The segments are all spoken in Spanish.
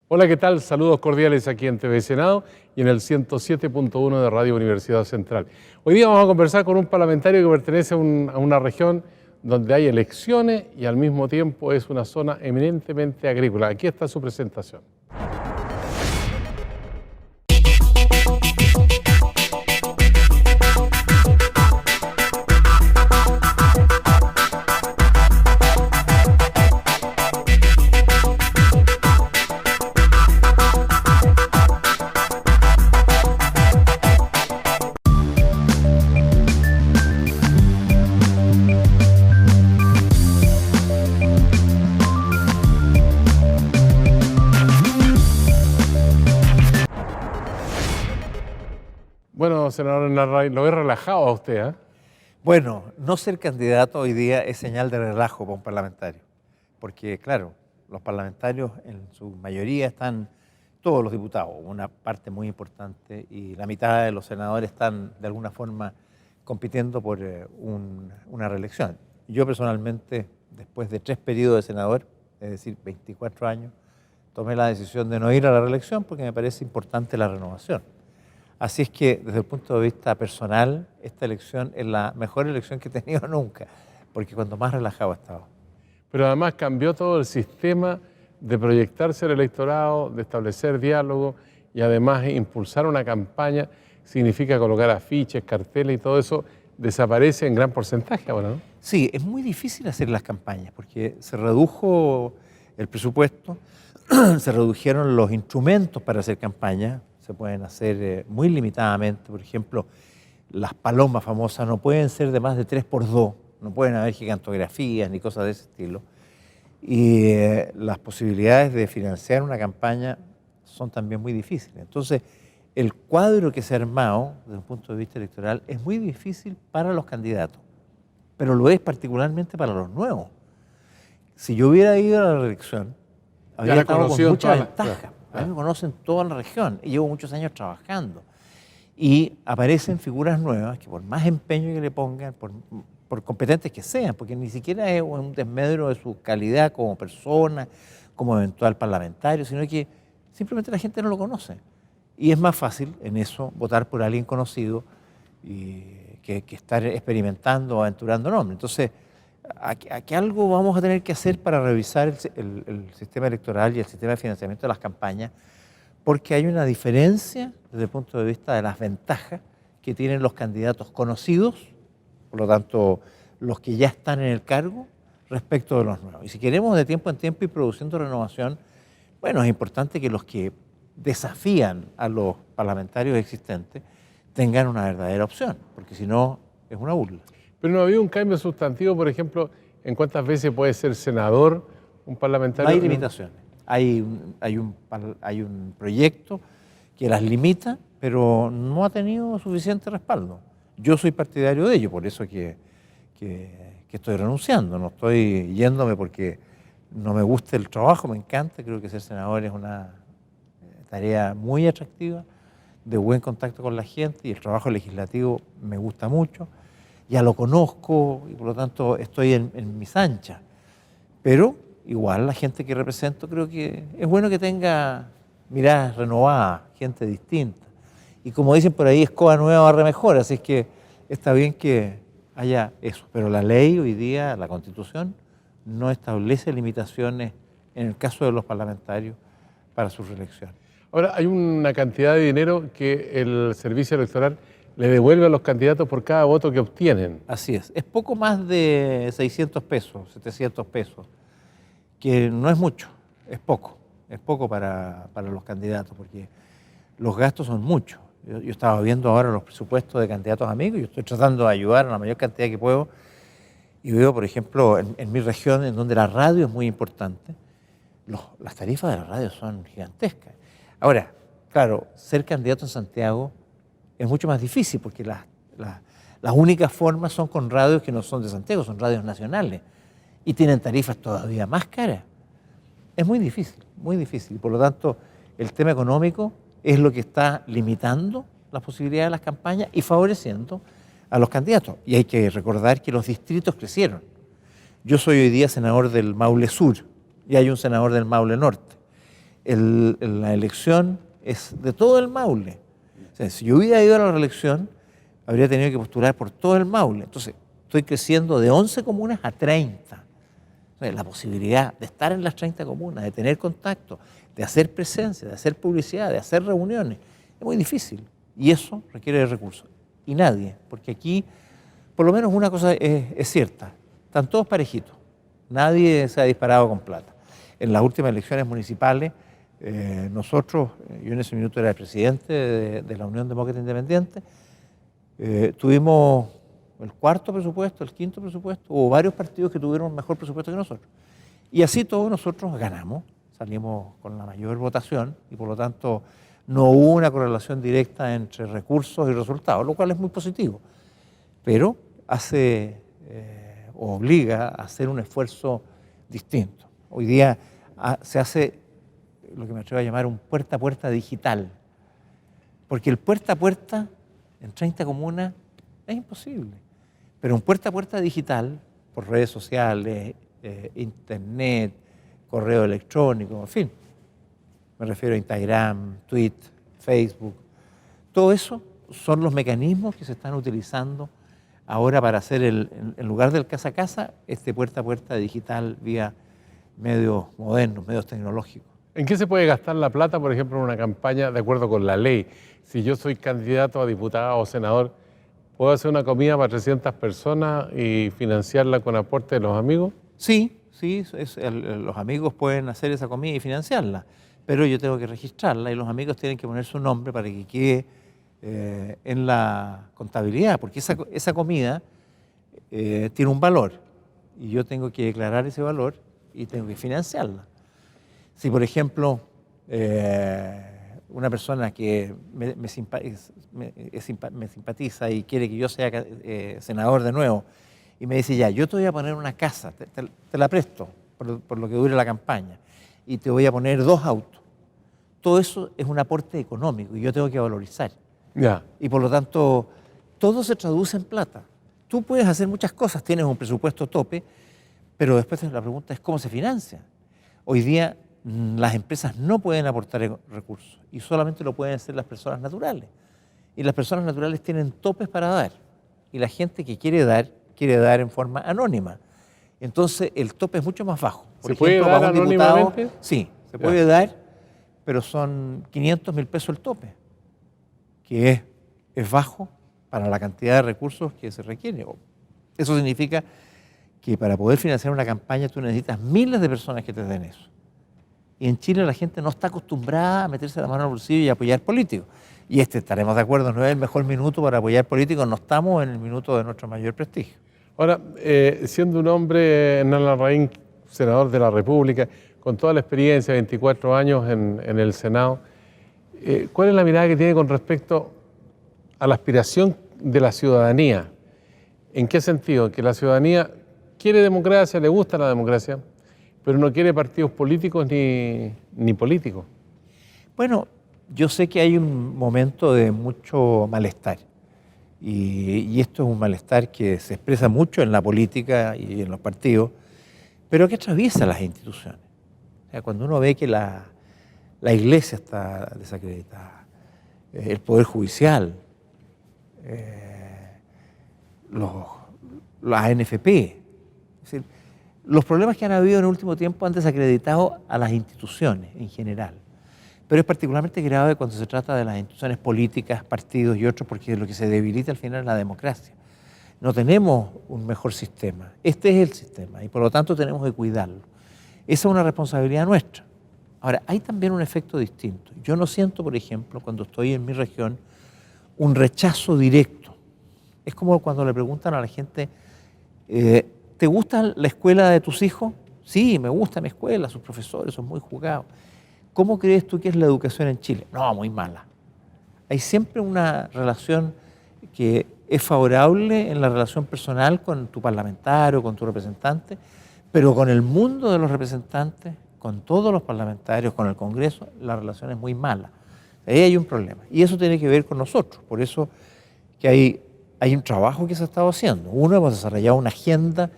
Hola, ¿qué tal? Saludos cordiales aquí en TV Senado y en el 107.1 de Radio Universidad Central. Hoy día vamos a conversar con un parlamentario que pertenece a una región donde hay elecciones y al mismo tiempo es una zona eminentemente agrícola. Aquí está su presentación. Bueno, senador Narváez, lo he relajado a usted, ¿eh? Bueno, no ser candidato hoy día es señal de relajo para un parlamentario, porque claro, los parlamentarios en su mayoría están, todos los diputados, una parte muy importante, y la mitad de los senadores están de alguna forma compitiendo por una reelección. Yo personalmente, después de 3 periodos de senador, es decir, 24 años, tomé la decisión de no ir a la reelección porque me parece importante la renovación. Así es que, desde el punto de vista personal, esta elección es la mejor elección que he tenido nunca, porque cuando más relajado he estado. Pero además cambió todo el sistema de proyectarse el electorado, de establecer diálogo y además impulsar una campaña, significa colocar afiches, carteles y todo eso desaparece en gran porcentaje ahora, ¿no? Sí, es muy difícil hacer las campañas porque se redujo el presupuesto, se redujeron los instrumentos para hacer campaña. Se pueden hacer muy limitadamente. Por ejemplo, las palomas famosas no pueden ser de más de 3x2, no pueden haber gigantografías ni cosas de ese estilo. Y las posibilidades de financiar una campaña son también muy difíciles. Entonces, el cuadro que se ha armado desde un punto de vista electoral es muy difícil para los candidatos, pero lo es particularmente para los nuevos. Si yo hubiera ido a la reelección, habría estado con mucha ventaja. A mí me conocen toda la región y llevo muchos años trabajando. Y aparecen figuras nuevas que por más empeño que le pongan, por competentes que sean, porque ni siquiera es un desmedro de su calidad como persona, como eventual parlamentario, sino que simplemente la gente no lo conoce. Y es más fácil en eso votar por alguien conocido que estar experimentando o aventurando nombres. Entonces, aquí algo vamos a tener que hacer para revisar el sistema electoral y el sistema de financiamiento de las campañas, porque hay una diferencia desde el punto de vista de las ventajas que tienen los candidatos conocidos, por lo tanto, los que ya están en el cargo, respecto de los nuevos. Y si queremos de tiempo en tiempo ir produciendo renovación, bueno, es importante que los que desafían a los parlamentarios existentes tengan una verdadera opción, porque si no, es una burla. Pero no ha habido un cambio sustantivo, por ejemplo, en cuántas veces puede ser senador un parlamentario. No hay limitaciones. Hay un proyecto que las limita, pero no ha tenido suficiente respaldo. Yo soy partidario de ello, por eso que estoy renunciando. No estoy yéndome porque no me gusta el trabajo, me encanta. Creo que ser senador es una tarea muy atractiva, de buen contacto con la gente, y el trabajo legislativo me gusta mucho. Ya lo conozco y por lo tanto estoy en mis anchas. Pero igual la gente que represento creo que es bueno que tenga miradas renovadas, gente distinta. Y como dicen por ahí, escoba nueva barre mejor, así es que está bien que haya eso. Pero la ley hoy día, la Constitución, no establece limitaciones en el caso de los parlamentarios para su reelección. Ahora, hay una cantidad de dinero que el servicio electoral le devuelve a los candidatos por cada voto que obtienen. Así es poco más de 600 pesos, 700 pesos, que no es mucho, es poco para los candidatos, porque los gastos son muchos. Yo estaba viendo ahora los presupuestos de candidatos amigos, yo estoy tratando de ayudar a la mayor cantidad que puedo, y veo, por ejemplo, en mi región, en donde la radio es muy importante, las tarifas de la radio son gigantescas. Ahora, claro, ser candidato en Santiago es mucho más difícil porque las únicas formas son con radios que no son de Santiago, son radios nacionales y tienen tarifas todavía más caras. Es muy difícil, muy difícil. Por lo tanto, el tema económico es lo que está limitando las posibilidades de las campañas y favoreciendo a los candidatos. Y hay que recordar que los distritos crecieron. Yo soy hoy día senador del Maule Sur y hay un senador del Maule Norte. La elección es de todo el Maule. O sea, si yo hubiera ido a la reelección, habría tenido que postular por todo el Maule. Entonces, estoy creciendo de 11 comunas a 30. O sea, la posibilidad de estar en las 30 comunas, de tener contacto, de hacer presencia, de hacer publicidad, de hacer reuniones, es muy difícil. Y eso requiere de recursos. Y nadie, porque aquí, por lo menos una cosa es cierta, están todos parejitos. Nadie se ha disparado con plata. En las últimas elecciones municipales, nosotros, yo en ese minuto era el presidente de la Unión Demócrata Independiente, tuvimos el cuarto presupuesto, el quinto presupuesto, hubo varios partidos que tuvieron un mejor presupuesto que nosotros. Y así todos nosotros ganamos, salimos con la mayor votación y por lo tanto no hubo una correlación directa entre recursos y resultados, lo cual es muy positivo, pero obliga a hacer un esfuerzo distinto. Hoy día se hace lo que me atrevo a llamar un puerta a puerta digital, porque el puerta a puerta en 30 comunas es imposible, pero un puerta a puerta digital por redes sociales, internet, correo electrónico, en fin, me refiero a Instagram, Twitter, Facebook, todo eso son los mecanismos que se están utilizando ahora para hacer, en lugar del casa a casa, este puerta a puerta digital vía medios modernos, medios tecnológicos. ¿En qué se puede gastar la plata, por ejemplo, en una campaña de acuerdo con la ley? Si yo soy candidato a diputado o senador, ¿puedo hacer una comida para 300 personas y financiarla con aporte de los amigos? Sí, los amigos pueden hacer esa comida y financiarla, pero yo tengo que registrarla y los amigos tienen que poner su nombre para que quede en la contabilidad, porque esa comida tiene un valor y yo tengo que declarar ese valor y tengo que financiarla. Si, por ejemplo, una persona que me simpatiza y quiere que yo sea senador de nuevo y me dice, ya, yo te voy a poner una casa, te la presto por lo que dure la campaña y te voy a poner 2 autos. Todo eso es un aporte económico y yo tengo que valorizar. Ya. Y por lo tanto, todo se traduce en plata. Tú puedes hacer muchas cosas, tienes un presupuesto tope, pero después la pregunta es cómo se financia. Hoy día las empresas no pueden aportar recursos y solamente lo pueden hacer las personas naturales. Y las personas naturales tienen topes para dar. Y la gente que quiere dar en forma anónima. Entonces el tope es mucho más bajo. ¿Se puede dar anónimamente? Sí, se puede dar, pero son 500.000 pesos el tope, que es bajo para la cantidad de recursos que se requiere. Eso significa que para poder financiar una campaña tú necesitas miles de personas que te den eso. Y en Chile la gente no está acostumbrada a meterse la mano al bolsillo y apoyar políticos. Y estaremos de acuerdo, no es el mejor minuto para apoyar políticos, no estamos en el minuto de nuestro mayor prestigio. Ahora, siendo un hombre, Hernán Larraín, senador de la República, con toda la experiencia, 24 años en el Senado, ¿cuál es la mirada que tiene con respecto a la aspiración de la ciudadanía? ¿En qué sentido? Que la ciudadanía quiere democracia, le gusta la democracia, pero no quiere partidos políticos ni políticos. Bueno, yo sé que hay un momento de mucho malestar y esto es un malestar que se expresa mucho en la política y en los partidos, pero que atraviesa las instituciones. O sea, cuando uno ve que la iglesia está desacreditada, el Poder Judicial, las ANFP, es decir, los problemas que han habido en el último tiempo han desacreditado a las instituciones en general, pero es particularmente grave cuando se trata de las instituciones políticas, partidos y otros, porque lo que se debilita al final es la democracia. No tenemos un mejor sistema, este es el sistema y por lo tanto tenemos que cuidarlo. Esa es una responsabilidad nuestra. Ahora, hay también un efecto distinto. Yo no siento, por ejemplo, cuando estoy en mi región, un rechazo directo. Es como cuando le preguntan a la gente, ¿te gusta la escuela de tus hijos? Sí, me gusta mi escuela, sus profesores son muy jugados. ¿Cómo crees tú que es la educación en Chile? No, muy mala. Hay siempre una relación que es favorable en la relación personal con tu parlamentario, con tu representante, pero con el mundo de los representantes, con todos los parlamentarios, con el Congreso, la relación es muy mala. Ahí hay un problema. Y eso tiene que ver con nosotros. Por eso que hay un trabajo que se ha estado haciendo. Uno, hemos desarrollado una agenda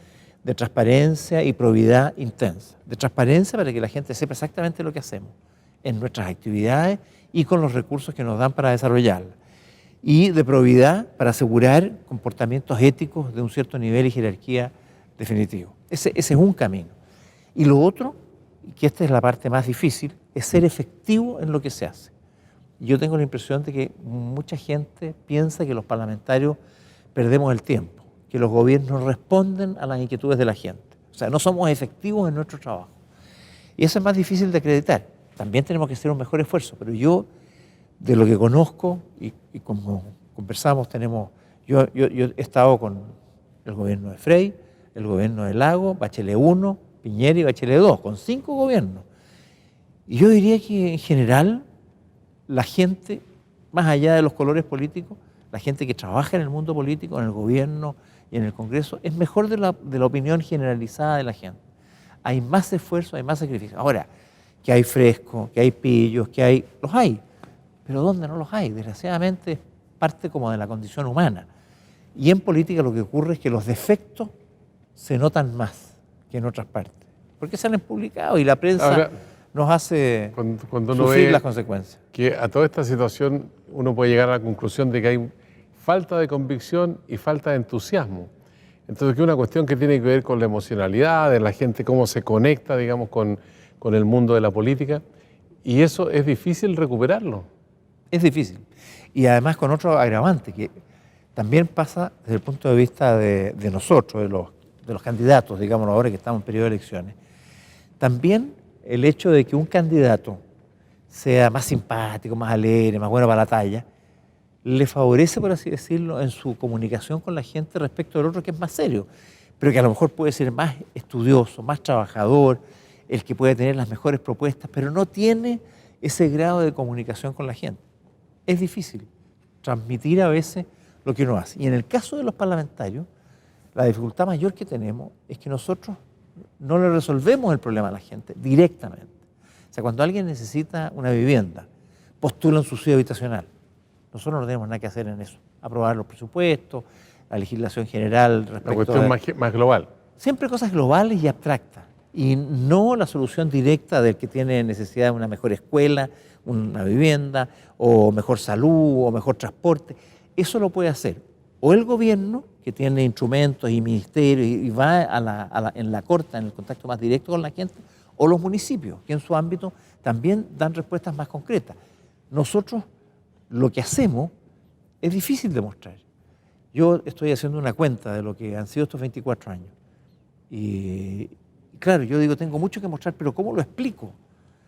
de transparencia y probidad intensa. De transparencia para que la gente sepa exactamente lo que hacemos en nuestras actividades y con los recursos que nos dan para desarrollarlas. Y de probidad para asegurar comportamientos éticos de un cierto nivel y jerarquía definitivo. Ese es un camino. Y lo otro, que esta es la parte más difícil, es ser efectivo en lo que se hace. Yo tengo la impresión de que mucha gente piensa que los parlamentarios perdemos el tiempo, que los gobiernos responden a las inquietudes de la gente. O sea, no somos efectivos en nuestro trabajo. Y eso es más difícil de acreditar. También tenemos que hacer un mejor esfuerzo, pero yo, de lo que conozco y como conversamos, yo he estado con el gobierno de Frey, el gobierno de Lago, Bachelet 1, Piñera y Bachelet 2, con 5 gobiernos. Y yo diría que en general la gente, más allá de los colores políticos, la gente que trabaja en el mundo político, en el gobierno y en el Congreso, es mejor de la opinión generalizada de la gente. Hay más esfuerzo, hay más sacrificio. Ahora, que hay fresco, que hay pillos, los hay. Pero ¿dónde no los hay? Desgraciadamente es parte como de la condición humana. Y en política lo que ocurre es que los defectos se notan más que en otras partes. Porque salen publicados y la prensa Ahora, nos hace cuando uno sufrir ve las consecuencias. que a toda esta situación uno puede llegar a la conclusión de que hay falta de convicción y falta de entusiasmo. Entonces, que es una cuestión que tiene que ver con la emocionalidad de la gente, cómo se conecta, digamos, con el mundo de la política, y eso es difícil recuperarlo. Es difícil. Y además con otro agravante, que también pasa desde el punto de vista de nosotros, de los candidatos, digamos ahora que estamos en periodo de elecciones. También el hecho de que un candidato sea más simpático, más alegre, más bueno para la talla, le favorece, por así decirlo, en su comunicación con la gente respecto del otro que es más serio, pero que a lo mejor puede ser más estudioso, más trabajador, el que puede tener las mejores propuestas, pero no tiene ese grado de comunicación con la gente. Es difícil transmitir a veces lo que uno hace. Y en el caso de los parlamentarios, la dificultad mayor que tenemos es que nosotros no le resolvemos el problema a la gente directamente. O sea, cuando alguien necesita una vivienda, postula un subsidio habitacional. Nosotros no tenemos nada que hacer en eso. Aprobar los presupuestos, la legislación general respecto La cuestión más global. Siempre cosas globales y abstractas. Y no la solución directa del que tiene necesidad de una mejor escuela, una vivienda, o mejor salud, o mejor transporte. Eso lo puede hacer o el gobierno, que tiene instrumentos y ministerios y va en la corta, en el contacto más directo con la gente, o los municipios, que en su ámbito también dan respuestas más concretas. Nosotros lo que hacemos es difícil de mostrar. Yo estoy haciendo una cuenta de lo que han sido estos 24 años. Y claro, yo digo, tengo mucho que mostrar, pero ¿cómo lo explico?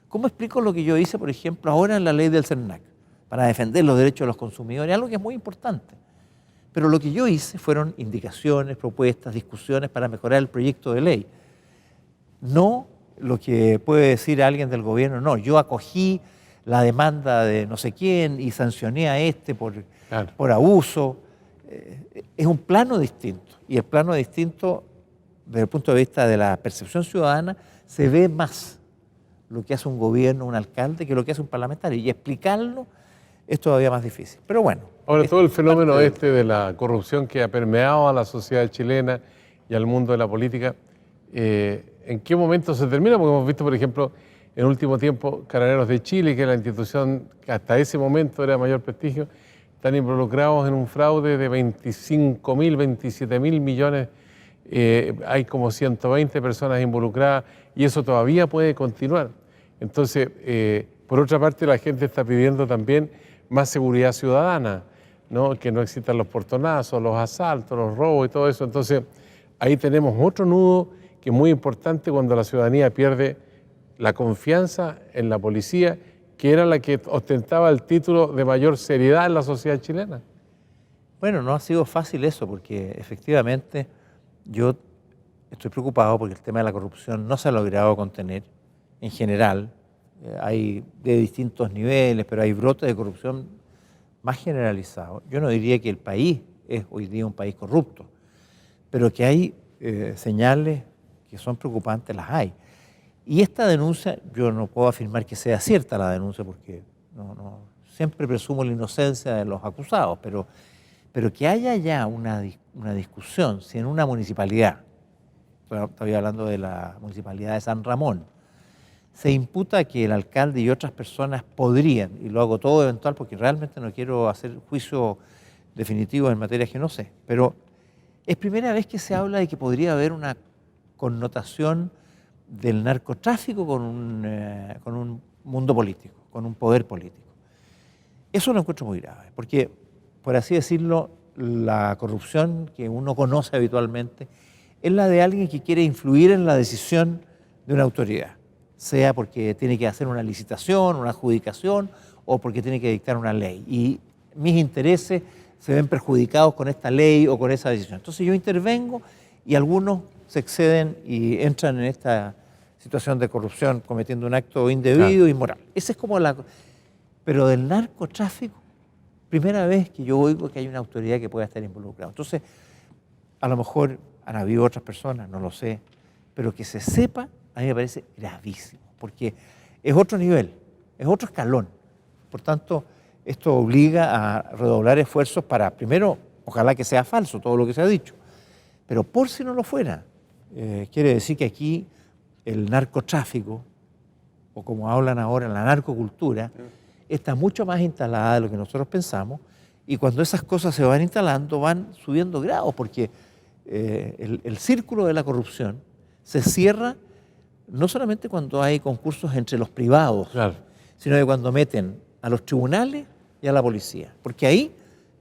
¿Cómo explico lo que yo hice, por ejemplo, ahora en la ley del CERNAC, para defender los derechos de los consumidores? Algo que es muy importante. Pero lo que yo hice fueron indicaciones, propuestas, discusiones para mejorar el proyecto de ley. No lo que puede decir alguien del gobierno, no, yo acogí la demanda de no sé quién y sancioné a este por abuso. Es un plano distinto. Y el plano distinto, desde el punto de vista de la percepción ciudadana, se ve más lo que hace un gobierno, un alcalde, que lo que hace un parlamentario. Y explicarlo es todavía más difícil. Pero bueno. Ahora, todo el fenómeno de la corrupción que ha permeado a la sociedad chilena y al mundo de la política, ¿en qué momento se termina? Porque hemos visto, por ejemplo, en último tiempo, Carabineros de Chile, que es la institución que hasta ese momento era de mayor prestigio, están involucrados en un fraude de 25.000, 27.000 millones. Hay como 120 personas involucradas y eso todavía puede continuar. Entonces, por otra parte, la gente está pidiendo también más seguridad ciudadana, ¿no? Que no existan los portonazos, los asaltos, los robos y todo eso. Entonces, ahí tenemos otro nudo que es muy importante cuando la ciudadanía pierde la confianza en la policía, que era la que ostentaba el título de mayor seriedad en la sociedad chilena. Bueno, no ha sido fácil eso, porque efectivamente yo estoy preocupado porque el tema de la corrupción no se ha logrado contener en general. Hay de distintos niveles, pero hay brotes de corrupción más generalizados. Yo no diría que el país es hoy día un país corrupto, pero que hay señales que son preocupantes, las hay. Y esta denuncia, yo no puedo afirmar que sea cierta la denuncia, porque siempre presumo la inocencia de los acusados, pero que haya ya una discusión, si en una municipalidad, estoy hablando de la municipalidad de San Ramón, se imputa que el alcalde y otras personas podrían, y lo hago todo eventual porque realmente no quiero hacer juicio definitivo en materias que no sé, pero es primera vez que se habla de que podría haber una connotación del narcotráfico con un mundo político, con un poder político. Eso lo encuentro muy grave, porque, por así decirlo, la corrupción que uno conoce habitualmente es la de alguien que quiere influir en la decisión de una autoridad, sea porque tiene que hacer una licitación, una adjudicación, o porque tiene que dictar una ley. Y mis intereses se ven perjudicados con esta ley o con esa decisión. Entonces yo intervengo y algunos se exceden y entran en esta situación de corrupción cometiendo un acto indebido e inmoral. Esa es como la... Pero del narcotráfico, primera vez que yo oigo que hay una autoridad que pueda estar involucrada. Entonces, a lo mejor han habido otras personas, no lo sé, pero que se sepa, a mí me parece gravísimo, porque es otro nivel, es otro escalón. Por tanto, esto obliga a redoblar esfuerzos para, primero, ojalá que sea falso todo lo que se ha dicho, pero por si no lo fuera, quiere decir que aquí el narcotráfico, o como hablan ahora, la narcocultura, está mucho más instalada de lo que nosotros pensamos, y cuando esas cosas se van instalando, van subiendo grados, porque el círculo de la corrupción se cierra no solamente cuando hay concursos entre los privados, claro, sino que cuando meten a los tribunales y a la policía, porque ahí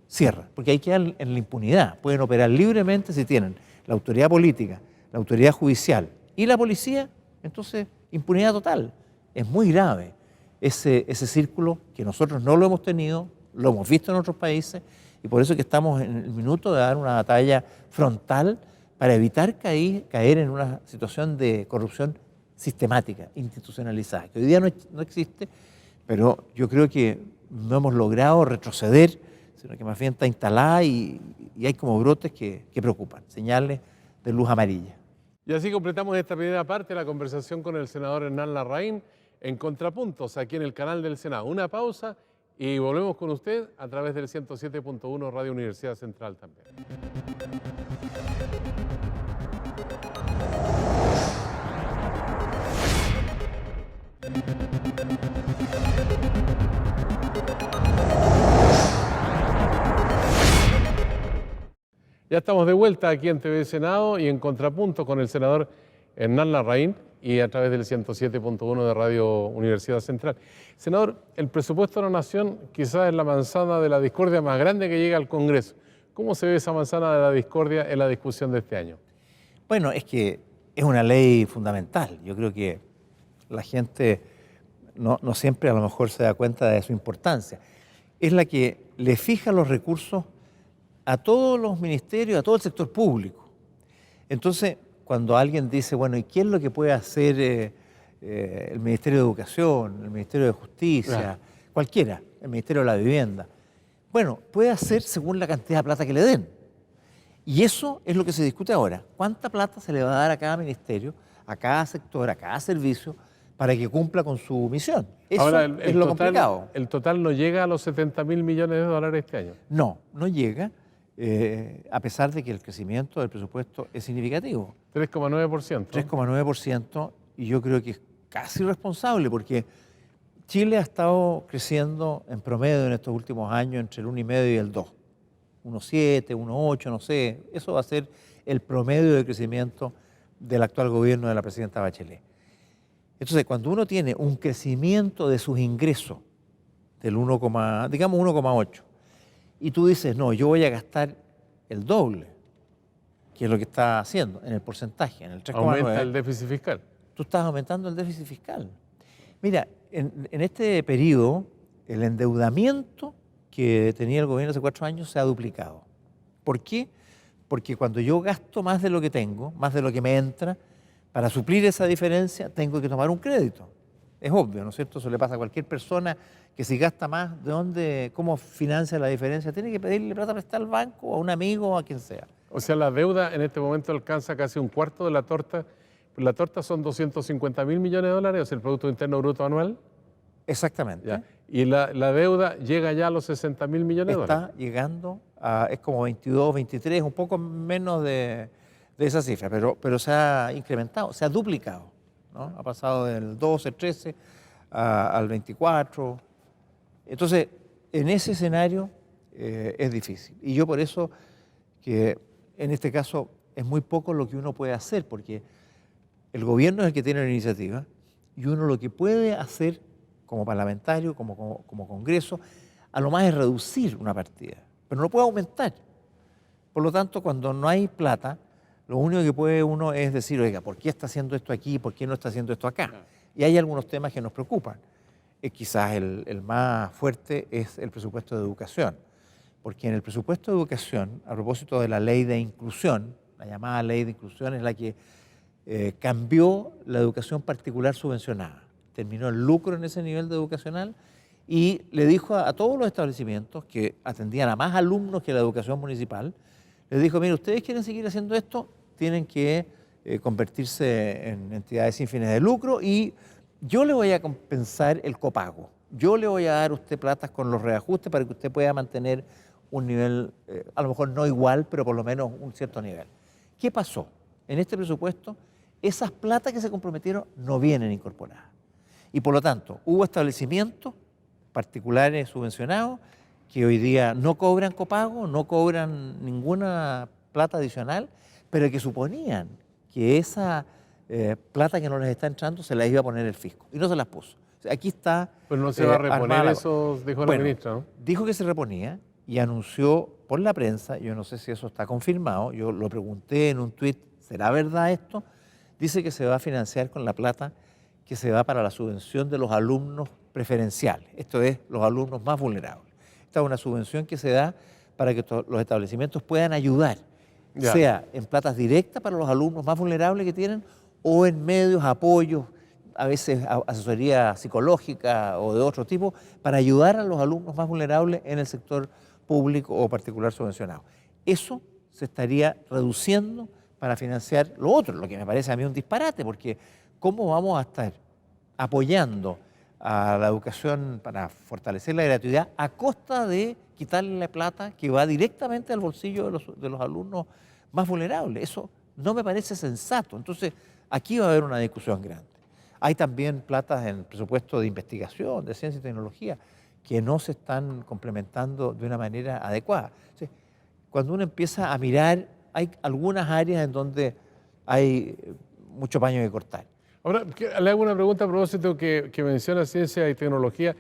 cierra, porque ahí quedan en la impunidad, pueden operar libremente si tienen la autoridad política, la autoridad judicial y la policía, entonces impunidad total. Es muy grave ese círculo que nosotros no lo hemos tenido, lo hemos visto en otros países, y por eso que estamos en el minuto de dar una batalla frontal para evitar caer en una situación de corrupción sistemática, institucionalizada, que hoy día no existe, pero yo creo que no hemos logrado retroceder, sino que más bien está instalada y hay como brotes que preocupan, señales de luz amarilla. Y así completamos esta primera parte de la conversación con el senador Hernán Larraín en Contrapuntos, aquí en el canal del Senado. Una pausa y volvemos con usted a través del 107.1 Radio Universidad Central también. Ya estamos de vuelta aquí en TV Senado y en Contrapunto con el senador Hernán Larraín y a través del 107.1 de Radio Universidad Central. Senador, el presupuesto de la Nación quizás es la manzana de la discordia más grande que llega al Congreso. ¿Cómo se ve esa manzana de la discordia en la discusión de este año? Bueno, es que es una ley fundamental. Yo creo que la gente no siempre a lo mejor se da cuenta de su importancia. Es la que le fija los recursos a todos los ministerios, a todo el sector público. Entonces, cuando alguien dice, bueno, ¿y qué es lo que puede hacer el Ministerio de Educación, el Ministerio de Justicia, cualquiera, el Ministerio de la Vivienda? Bueno, puede hacer según la cantidad de plata que le den. Y eso es lo que se discute ahora. ¿Cuánta plata se le va a dar a cada ministerio, a cada sector, a cada servicio, para que cumpla con su misión? Eso ahora, es lo complicado. ¿El total no llega a los 70.000 millones de dólares este año? No llega. A pesar de que el crecimiento del presupuesto es significativo. 3,9%. 3,9%, y yo creo que es casi responsable, porque Chile ha estado creciendo en promedio en estos últimos años entre el 1,5 y el 2. 1,7, 1,8, no sé. Eso va a ser el promedio de crecimiento del actual gobierno de la presidenta Bachelet. Entonces, cuando uno tiene un crecimiento de sus ingresos del 1,8, y tú dices, no, yo voy a gastar el doble, que es lo que está haciendo en el porcentaje, en el 3,9. Aumenta el déficit fiscal. Tú estás aumentando el déficit fiscal. Mira, en este periodo, el endeudamiento que tenía el gobierno hace 4 años se ha duplicado. ¿Por qué? Porque cuando yo gasto más de lo que tengo, más de lo que me entra, para suplir esa diferencia tengo que tomar un crédito. Es obvio, ¿no es cierto? Eso le pasa a cualquier persona que si gasta más, ¿cómo financia la diferencia? Tiene que pedirle plata prestada al banco, a un amigo o a quien sea. O sea, la deuda en este momento alcanza casi un cuarto de la torta. La torta son 250.000 millones de dólares, o sea, el Producto Interno Bruto anual. Exactamente. Ya. Y la deuda llega ya a los 60.000 millones de dólares. Está llegando a, es como 22, 23, un poco menos de esa cifra, pero se ha incrementado, se ha duplicado, ¿no? Ha pasado del 12, 13 al 24. Entonces, en ese escenario es difícil. Y yo por eso que en este caso es muy poco lo que uno puede hacer, porque el gobierno es el que tiene la iniciativa y uno lo que puede hacer como parlamentario, como Congreso, a lo más es reducir una partida, pero no puede aumentar. Por lo tanto, cuando no hay plata, lo único que puede uno es decir, oiga, ¿por qué está haciendo esto aquí? ¿Por qué no está haciendo esto acá? Y hay algunos temas que nos preocupan. Quizás el más fuerte es el presupuesto de educación, porque en el presupuesto de educación, a propósito de la ley de inclusión, la llamada ley de inclusión es la que cambió la educación particular subvencionada, terminó el lucro en ese nivel de educacional y le dijo a todos los establecimientos que atendían a más alumnos que la educación municipal, les dijo, mire, ustedes quieren seguir haciendo esto, tienen que convertirse en entidades sin fines de lucro y yo le voy a compensar el copago. Yo le voy a dar a usted platas con los reajustes para que usted pueda mantener un nivel, a lo mejor no igual, pero por lo menos un cierto nivel. ¿Qué pasó? En este presupuesto, esas platas que se comprometieron no vienen incorporadas. Y por lo tanto, hubo establecimientos particulares subvencionados que hoy día no cobran copago, no cobran ninguna plata adicional, pero que suponían que esa plata que no les está entrando se las iba a poner el fisco y no se las puso. O sea, aquí está. Pero no se va a reponer eso, dijo la ministra, ¿no? Dijo que se reponía y anunció por la prensa, yo no sé si eso está confirmado, yo lo pregunté en un tuit, ¿será verdad esto? Dice que se va a financiar con la plata que se va para la subvención de los alumnos preferenciales, esto es, los alumnos más vulnerables. Esta es una subvención que se da para que los establecimientos puedan ayudar, sea en platas directas para los alumnos más vulnerables que tienen o en medios, apoyos, a veces asesoría psicológica o de otro tipo, para ayudar a los alumnos más vulnerables en el sector público o particular subvencionado. Eso se estaría reduciendo para financiar lo otro, lo que me parece a mí un disparate, porque ¿cómo vamos a estar apoyando a la educación para fortalecer la gratuidad a costa de quitarle la plata que va directamente al bolsillo de los alumnos más vulnerables? Eso no me parece sensato. Entonces, aquí va a haber una discusión grande. Hay también platas en el presupuesto de investigación, de ciencia y tecnología, que no se están complementando de una manera adecuada. O sea, cuando uno empieza a mirar, hay algunas áreas en donde hay mucho paño que cortar. Ahora, le hago una pregunta a propósito que menciona ciencia y tecnología,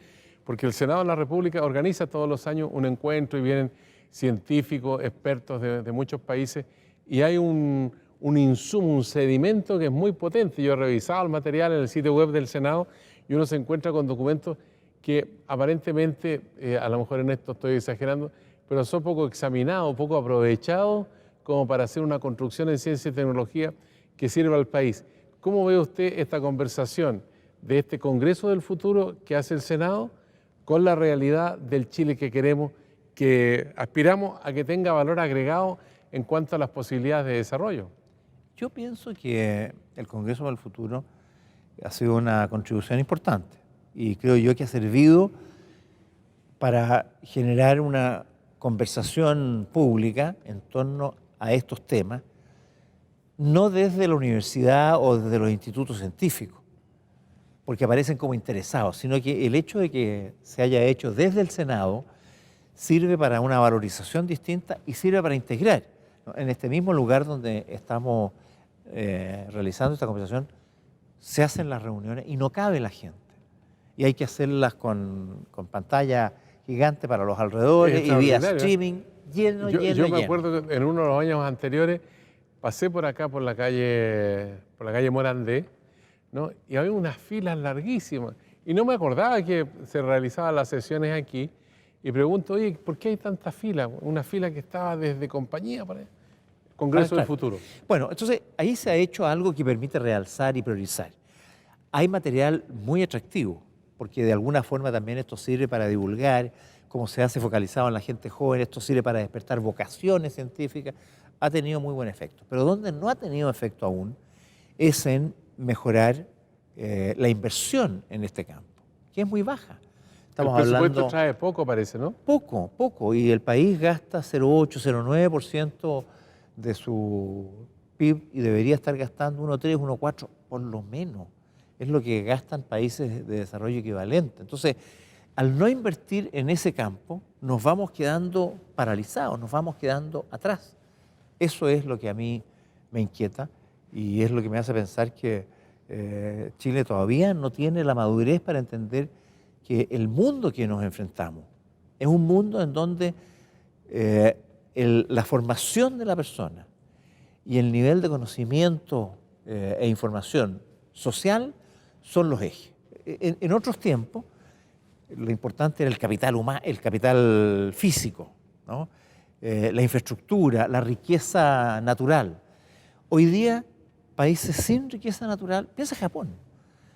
porque el Senado de la República organiza todos los años un encuentro y vienen científicos, expertos de muchos países, y hay un insumo, un sedimento que es muy potente. Yo he revisado el material en el sitio web del Senado y uno se encuentra con documentos que aparentemente, a lo mejor en esto estoy exagerando, pero son poco examinados, poco aprovechados como para hacer una construcción en ciencia y tecnología que sirva al país. ¿Cómo ve usted esta conversación de este Congreso del futuro que hace el Senado con la realidad del Chile que queremos, que aspiramos a que tenga valor agregado en cuanto a las posibilidades de desarrollo? Yo pienso que el Congreso del futuro ha sido una contribución importante y creo yo que ha servido para generar una conversación pública en torno a estos temas, no desde la universidad o desde los institutos científicos, porque aparecen como interesados, sino que el hecho de que se haya hecho desde el Senado sirve para una valorización distinta y sirve para integrar, ¿no? En este mismo lugar donde estamos realizando esta conversación, se hacen las reuniones y no cabe la gente. Y hay que hacerlas con pantalla gigante para los alrededores y vía streaming, lleno. Yo me acuerdo que en uno de los años anteriores pasé por acá, por la calle Morandé, ¿no? Y había unas filas larguísimas. Y no me acordaba que se realizaban las sesiones aquí. Y pregunto, oye, ¿por qué hay tanta fila? Una fila que estaba desde compañía para el Congreso del Futuro. Bueno, entonces ahí se ha hecho algo que permite realzar y priorizar. Hay material muy atractivo, porque de alguna forma también esto sirve para divulgar, como se hace focalizado en la gente joven, esto sirve para despertar vocaciones científicas, ha tenido muy buen efecto. Pero donde no ha tenido efecto aún es en mejorar la inversión en este campo, que es muy baja. El presupuesto trae poco, parece, ¿no? Poco. Y el país gasta 0,8, 0,9% de su PIB y debería estar gastando 1,3, 1,4 por lo menos. Es lo que gastan países de desarrollo equivalente. Entonces, al no invertir en ese campo, nos vamos quedando paralizados, nos vamos quedando atrás. Eso es lo que a mí me inquieta y es lo que me hace pensar que Chile todavía no tiene la madurez para entender que el mundo que nos enfrentamos es un mundo en donde la formación de la persona y el nivel de conocimiento e información social son los ejes. En otros tiempos, lo importante era el capital humano, el capital físico, ¿no? La infraestructura, la riqueza natural. Hoy día, países sin riqueza natural, piensa Japón.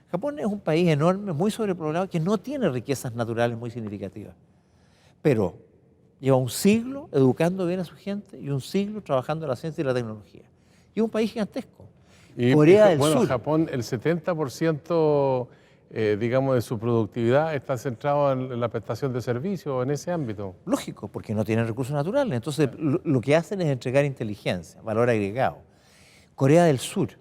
Japón es un país enorme, muy sobrepoblado, que no tiene riquezas naturales muy significativas, pero lleva un siglo educando bien a su gente y un siglo trabajando en la ciencia y la tecnología. Y es un país gigantesco. Corea del Sur. Japón, el 70%, digamos, de su productividad está centrado en la prestación de servicios en ese ámbito. Lógico, porque no tienen recursos naturales. Entonces, lo que hacen es entregar inteligencia, valor agregado. Corea del Sur.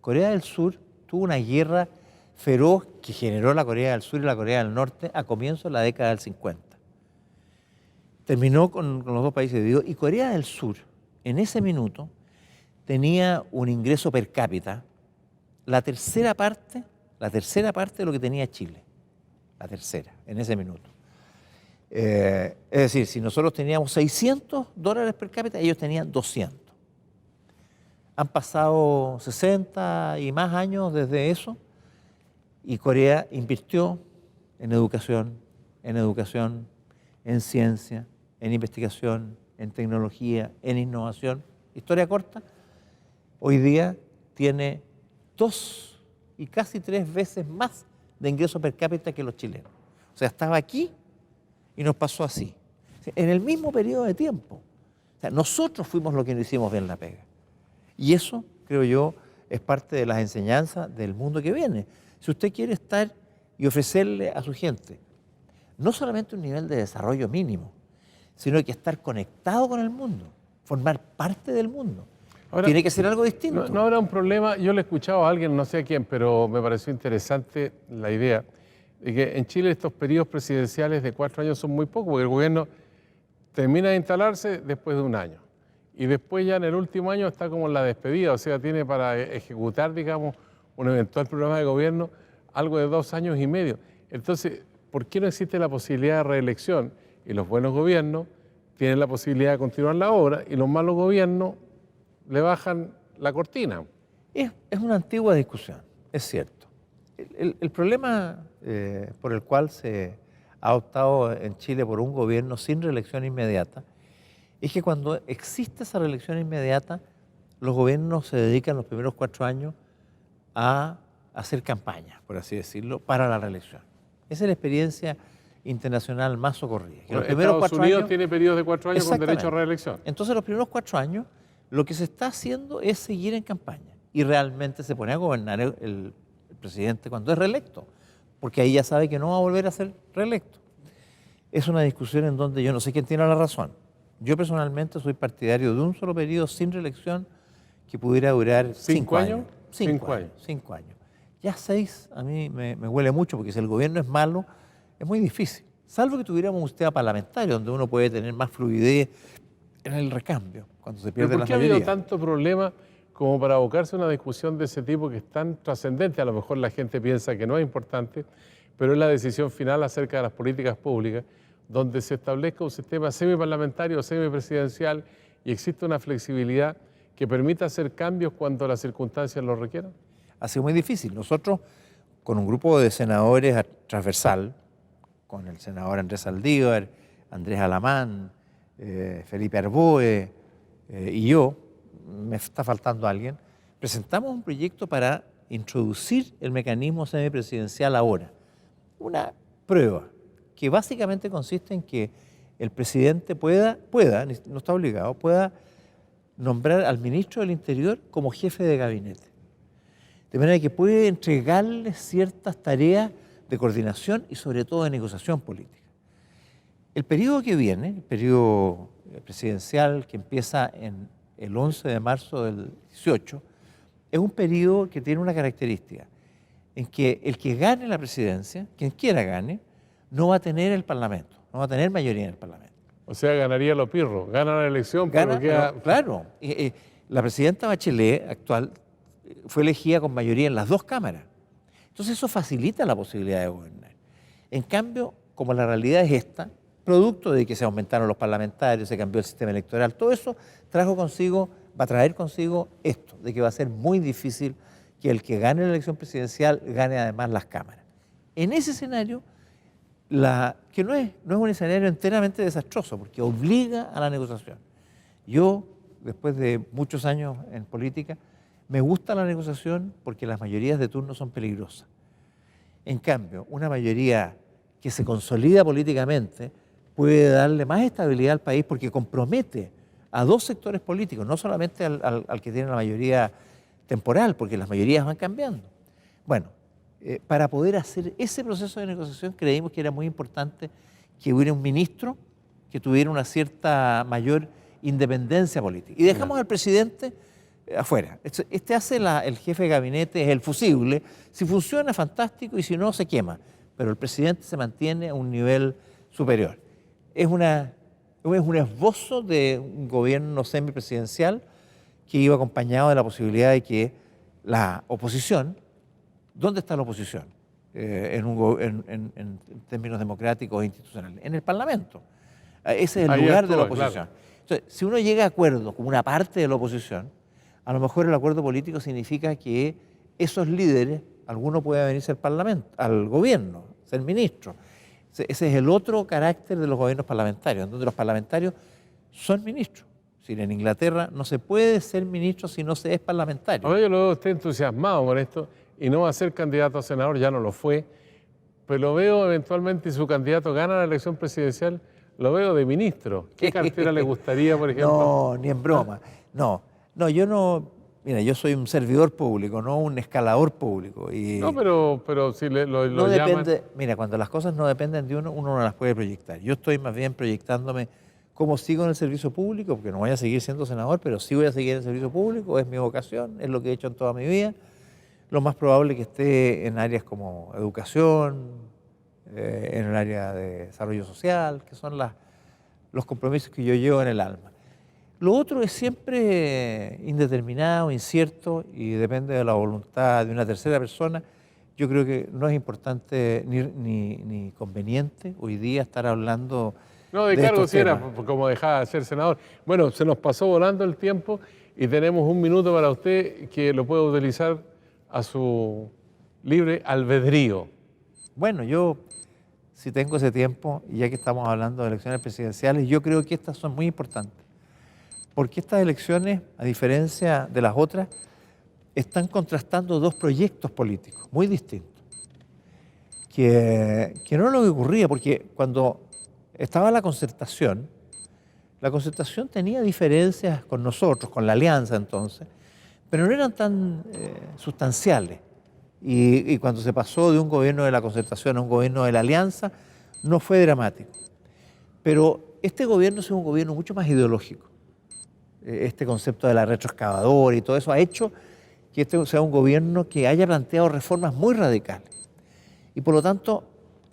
Corea del Sur tuvo una guerra feroz que generó la Corea del Sur y la Corea del Norte a comienzos de la década del 50. Terminó con los dos países divididos y Corea del Sur, en ese minuto, tenía un ingreso per cápita, la tercera parte de lo que tenía Chile. La tercera, en ese minuto. Es decir, si nosotros teníamos $600 per cápita, ellos tenían 200. Han pasado 60 y más años desde eso y Corea invirtió en educación, en ciencia, en investigación, en tecnología, en innovación. Historia corta, hoy día tiene 2 y casi 3 veces más de ingreso per cápita que los chilenos. O sea, estaba aquí y nos pasó así, en el mismo periodo de tiempo. O sea, nosotros fuimos los que no hicimos bien la pega. Y eso, creo yo, es parte de las enseñanzas del mundo que viene. Si usted quiere estar y ofrecerle a su gente no solamente un nivel de desarrollo mínimo, sino que estar conectado con el mundo, formar parte del mundo, ahora, tiene que ser algo distinto. No habrá un problema, yo le he escuchado a alguien, no sé a quién, pero me pareció interesante la idea de que en Chile estos periodos presidenciales de 4 años son muy pocos, porque el gobierno termina de instalarse después de 1 año. Y después ya en el último año está como en la despedida, o sea, tiene para ejecutar, digamos, un eventual programa de gobierno algo de 2 años y medio. Entonces, ¿por qué no existe la posibilidad de reelección? Y los buenos gobiernos tienen la posibilidad de continuar la obra y los malos gobiernos le bajan la cortina. Es una antigua discusión, es cierto. El problema por el cual se ha optado en Chile por un gobierno sin reelección inmediata es que cuando existe esa reelección inmediata, los gobiernos se dedican los primeros 4 años a hacer campaña, por así decirlo, para la reelección. Esa es la experiencia internacional más socorrida. Bueno, Estados Unidos tiene periodos de 4 años con derecho a reelección. Entonces, los primeros 4 años, lo que se está haciendo es seguir en campaña y realmente se pone a gobernar el presidente cuando es reelecto, porque ahí ya sabe que no va a volver a ser reelecto. Es una discusión en donde yo no sé quién tiene la razón. Yo personalmente soy partidario de un solo periodo sin reelección que pudiera durar 5 años. 5 años. Ya 6 a mí me huele mucho, porque si el gobierno es malo, es muy difícil. Salvo que tuviéramos un sistema parlamentario donde uno puede tener más fluidez en el recambio, cuando se pierde la mayoría. ¿Por qué ha habido tanto problema como para abocarse a una discusión de ese tipo que es tan trascendente? A lo mejor la gente piensa que no es importante, pero es la decisión final acerca de las políticas públicas, donde se establezca un sistema semiparlamentario, semipresidencial y existe una flexibilidad que permita hacer cambios cuando las circunstancias lo requieran. Ha sido muy difícil. Nosotros, con un grupo de senadores transversal, con el senador Andrés Saldívar, Andrés Alamán, Felipe Arboe y yo, me está faltando alguien, presentamos un proyecto para introducir el mecanismo semipresidencial ahora. Una prueba que básicamente consiste en que el presidente pueda, no está obligado, pueda nombrar al ministro del Interior como jefe de gabinete. De manera que puede entregarle ciertas tareas de coordinación y sobre todo de negociación política. El periodo que viene, el periodo presidencial que empieza en el 11 de marzo del 18, es un periodo que tiene una característica, en que el que gane la presidencia, quien quiera gane, no va a tener el Parlamento, no va a tener mayoría en el Parlamento. O sea, ganaría lo pirro, gana la elección, Gana, pero queda... claro, la presidenta Bachelet actual fue elegida con mayoría en las dos cámaras. Entonces eso facilita la posibilidad de gobernar. En cambio, como la realidad es esta, producto de que se aumentaron los parlamentarios, se cambió el sistema electoral, todo eso va a traer consigo esto, de que va a ser muy difícil que el que gane la elección presidencial gane además las cámaras. En ese escenario, que no es un escenario enteramente desastroso, porque obliga a la negociación. Yo, después de muchos años en política, me gusta la negociación porque las mayorías de turno son peligrosas. En cambio, una mayoría que se consolida políticamente puede darle más estabilidad al país porque compromete a dos sectores políticos, no solamente al que tiene la mayoría temporal, porque las mayorías van cambiando. Bueno, para poder hacer ese proceso de negociación creímos que era muy importante que hubiera un ministro que tuviera una cierta mayor independencia política. Y dejamos al presidente afuera. Este hace el jefe de gabinete, es el fusible. Si funciona, fantástico, y si no, se quema. Pero el presidente se mantiene a un nivel superior. Es un esbozo de un gobierno semipresidencial que iba acompañado de la posibilidad de que la oposición, ¿dónde está la oposición? En términos democráticos e institucionales, en el Parlamento. Ese es el lugar de la oposición. Claro. Entonces, si uno llega a acuerdo con una parte de la oposición, a lo mejor el acuerdo político significa que esos líderes, alguno puede venirse al Parlamento, al gobierno, ser ministro. Ese es el otro carácter de los gobiernos parlamentarios, donde los parlamentarios son ministros. En Inglaterra no se puede ser ministro si no se es parlamentario. Ahora yo lo veo usted entusiasmado con esto y no va a ser candidato a senador, ya no lo fue, pero lo veo eventualmente, si su candidato gana la elección presidencial, lo veo de ministro. ¿Qué cartera le gustaría, por ejemplo? No, ni en broma. No, yo no. Mira, yo soy un servidor público, no un escalador público. No, pero si lo no llaman... depende. Mira, cuando las cosas no dependen de uno no las puede proyectar. Yo estoy más bien proyectándome cómo sigo en el servicio público, porque no voy a seguir siendo senador, pero sí voy a seguir en el servicio público, es mi vocación, es lo que he hecho en toda mi vida. Lo más probable es que esté en áreas como educación, en el área de desarrollo social, que son los compromisos que yo llevo en el alma. Lo otro es siempre indeterminado, incierto y depende de la voluntad de una tercera persona. Yo creo que no es importante ni conveniente hoy día estar hablando. No, de cargo sí era como dejaba de ser senador. Bueno, se nos pasó volando el tiempo y tenemos un minuto para usted que lo puede utilizar a su libre albedrío. Bueno, yo si tengo ese tiempo, y ya que estamos hablando de elecciones presidenciales, yo creo que estas son muy importantes. Porque estas elecciones, a diferencia de las otras, están contrastando dos proyectos políticos muy distintos. Que no es lo que ocurría, porque cuando estaba la concertación tenía diferencias con nosotros, con la alianza entonces, pero no eran tan sustanciales. Y cuando se pasó de un gobierno de la concertación a un gobierno de la alianza, no fue dramático. Pero este gobierno es un gobierno mucho más ideológico. Este concepto de la retroexcavadora y todo eso ha hecho que este sea un gobierno que haya planteado reformas muy radicales. Y por lo tanto,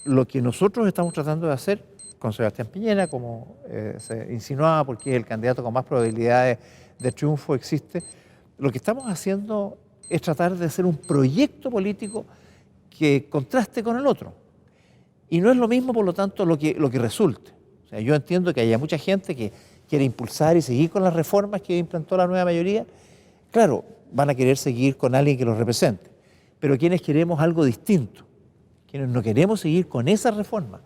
lo que nosotros estamos tratando de hacer con Sebastián Piñera, como se insinuaba, porque es el candidato con más probabilidades de triunfo existe, lo que estamos haciendo es tratar de hacer un proyecto político que contraste con el otro. Y no es lo mismo, por lo tanto, lo que resulte. O sea, yo entiendo que haya mucha gente que quiere impulsar y seguir con las reformas que implantó la nueva mayoría. Claro, van a querer seguir con alguien que los represente. Pero quienes queremos algo distinto, quienes no queremos seguir con esa reforma,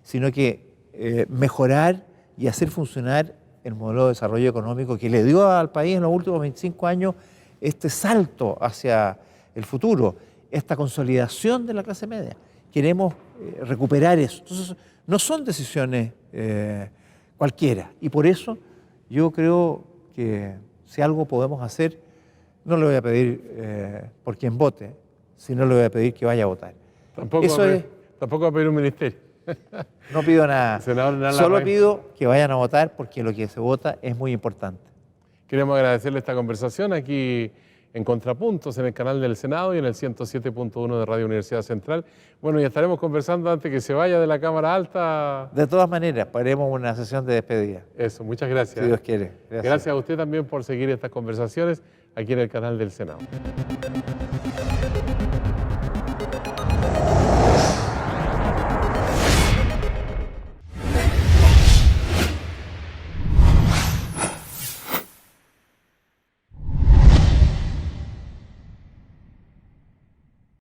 sino que mejorar y hacer funcionar el modelo de desarrollo económico que le dio al país en los últimos 25 años este salto hacia el futuro, esta consolidación de la clase media. Queremos recuperar eso. Entonces, no son decisiones cualquiera. Y por eso yo creo que si algo podemos hacer, no le voy a pedir por quien vote, sino le voy a pedir que vaya a votar. Tampoco tampoco va a pedir un ministerio. No pido nada. Senador Hernán Solo Larraín, pido que vayan a votar porque lo que se vota es muy importante. queremos agradecerle esta conversación aquí en Contrapuntos, en el canal del Senado y en el 107.1 de Radio Universidad Central. Bueno, y estaremos conversando antes que se vaya de la Cámara Alta. De todas maneras, haremos una sesión de despedida, Eso, muchas gracias. si Dios quiere. Gracias a usted también por seguir estas conversaciones aquí en el canal del Senado.